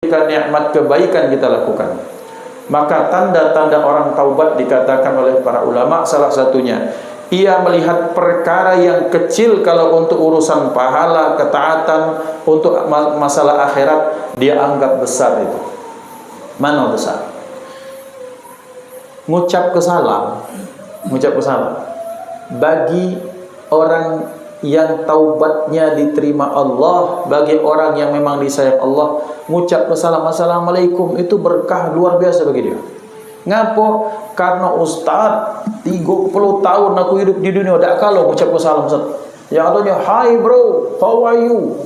nikmat kebaikan kita lakukan. Maka tanda-tanda orang taubat dikatakan oleh para ulama, salah satunya ia melihat perkara yang kecil kalau untuk urusan pahala, ketaatan, untuk masalah akhirat dia anggap besar itu. Mana besar? Ngucap ke salam bagi orang yang taubatnya diterima Allah, bagi orang yang memang disayang Allah, ngucap salam assalamualaikum itu berkah luar biasa bagi dia. Ngapo? Karena Ustaz 30 tahun aku hidup di dunia dak kalau ngucap salam Ustaz. Yang adanya hi bro, how are you?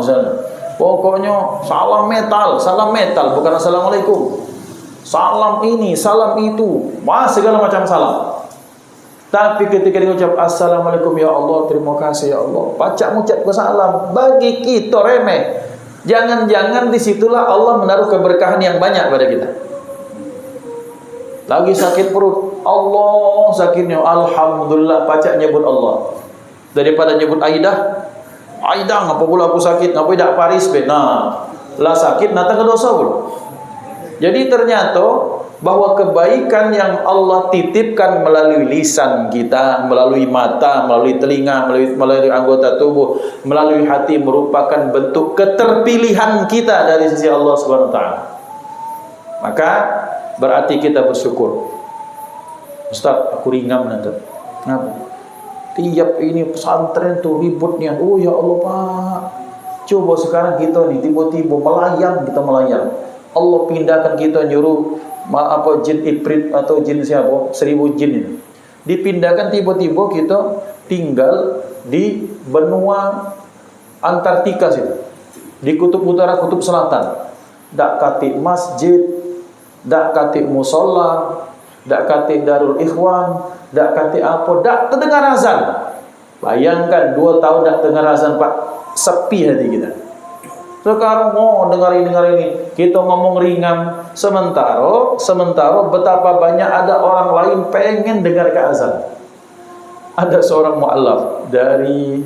Misalnya pokoknya salam metal bukan assalamualaikum. Salam ini, salam itu, segala macam salam. Tapi ketika dia ucap assalamualaikum ya Allah, terima kasih ya Allah, pacak ngucap ke salam, bagi kita remeh. Jangan-jangan disitulah Allah menaruh keberkahan yang banyak pada kita. Lagi sakit perut, Allah sakitnya, alhamdulillah, pacak nyebut Allah. Daripada nyebut Aidah, ngapa pula aku sakit, ngapa tidak Paris be. Lah sakit natang ke dosa pula. Jadi ternyata bahwa kebaikan yang Allah titipkan melalui lisan kita, melalui mata, melalui telinga, melalui anggota tubuh, melalui hati merupakan bentuk keterpilihan kita dari sisi Allah Subhanahu wa taala. Maka berarti kita bersyukur. Ustaz, aku ringam nanti. Kenapa? Tiap ini pesantren tuh ributnya. Oh ya Allah Pak. Coba sekarang kita nih tiba-tiba melayang, Allah pindahkan kita nyuruh jin Ifrit atau jin siapa, 1000 jin ini dipindahkan, tiba-tiba kita tinggal di benua Antartika situ, di kutub utara, kutub selatan. Dak katik masjid, dak katik musola, dak katik darul ikhwan, dak katik apa, dak terdengar azan. Bayangkan 2 tahun dak dengar azan Pak, sepi hati kita. Sekarang dengar ini, kita ngomong ringan, sementara betapa banyak ada orang lain pengen dengar ke azan. Ada seorang mu'allaf dari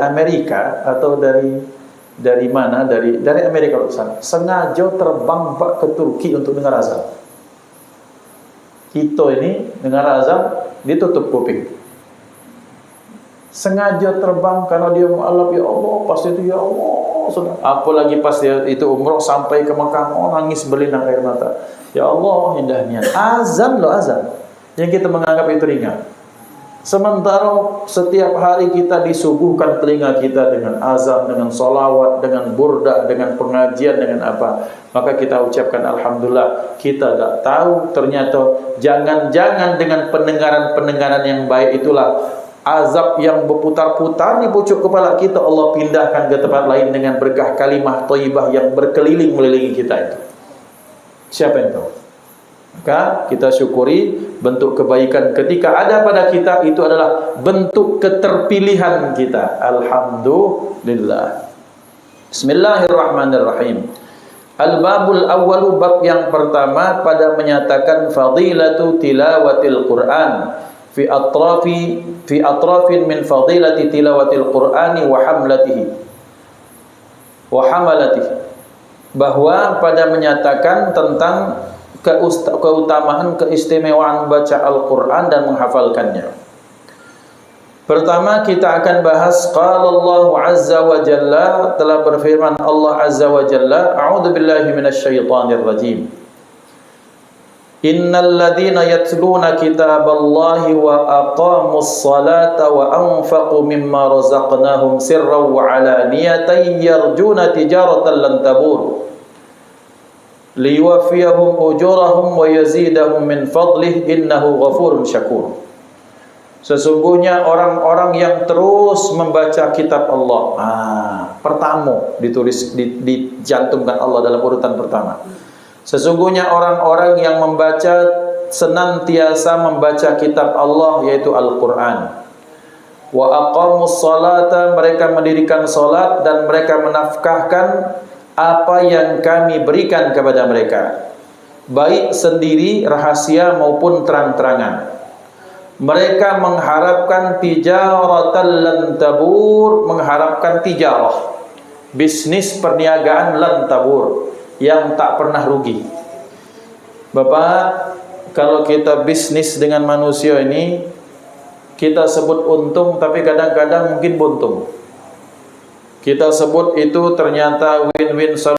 Amerika atau dari mana? Dari Amerika sana. Sengaja terbang Pak ke Turki untuk dengar azan. Kita ini dengar azan ditutup kuping. Sengaja terbang karena dia mu'allaf, ya Allah, pas itu ya Allah. Apalagi pas dia itu umroh sampai ke Mekah, nangis berlinang air mata. Ya Allah, indahnya. Azan loh, azan. Yang kita menganggap itu ringan. Sementara setiap hari kita disuguhkan telinga kita dengan azan, dengan solawat, dengan burda, dengan pengajian, dengan apa. Maka kita ucapkan alhamdulillah. Kita tak tahu ternyata jangan-jangan dengan pendengaran-pendengaran yang baik itulah azab yang berputar-putar di pucuk kepala kita Allah pindahkan ke tempat lain dengan berkah kalimah thayyibah yang berkeliling melilingi kita itu. Siapa yang tahu? Maka kita syukuri bentuk kebaikan ketika ada pada kita, itu adalah bentuk keterpilihan kita. Alhamdulillah. Bismillahirrahmanirrahim. Al-babul awwalu, bab yang pertama pada menyatakan fadilatu tilawatil Quran. Fi atrafin min fadilati tilawatil Qur'ani wa hamalatihi, bahwa pada menyatakan tentang keutamaan, keistimewaan baca Al-Quran dan menghafalkannya. Pertama kita akan bahas qala Allah azza wa jalla, telah berfirman Allah azza wa jalla, a'udzu billahi minasyaitonir rajim. Innal ladzina yatluna kitaballahi wa aqamus salata wa anfaqu mimma razaqnahum sirran wa alaniyatan yarjuna tijaratan lan tabur liwafiyahum ujurahum wa yazidahum min fadlih innahu ghafurun syakur. Sesungguhnya orang-orang yang terus membaca kitab Allah. Pertama ditulis, dicantumkan Allah dalam urutan pertama. Sesungguhnya orang-orang yang senantiasa membaca kitab Allah, yaitu Al-Quran. Wa aqamus salata, mereka mendirikan salat dan mereka menafkahkan apa yang kami berikan kepada mereka, baik sendiri, rahasia maupun terang-terangan. Mereka mengharapkan tijaratan lan tabur, mengharapkan tijarah. bisnis perniagaan lan tabur, yang tak pernah rugi. Bapak, kalau kita bisnis dengan manusia ini, kita sebut untung, tapi kadang-kadang mungkin buntung. Kita sebut itu ternyata win-win solution.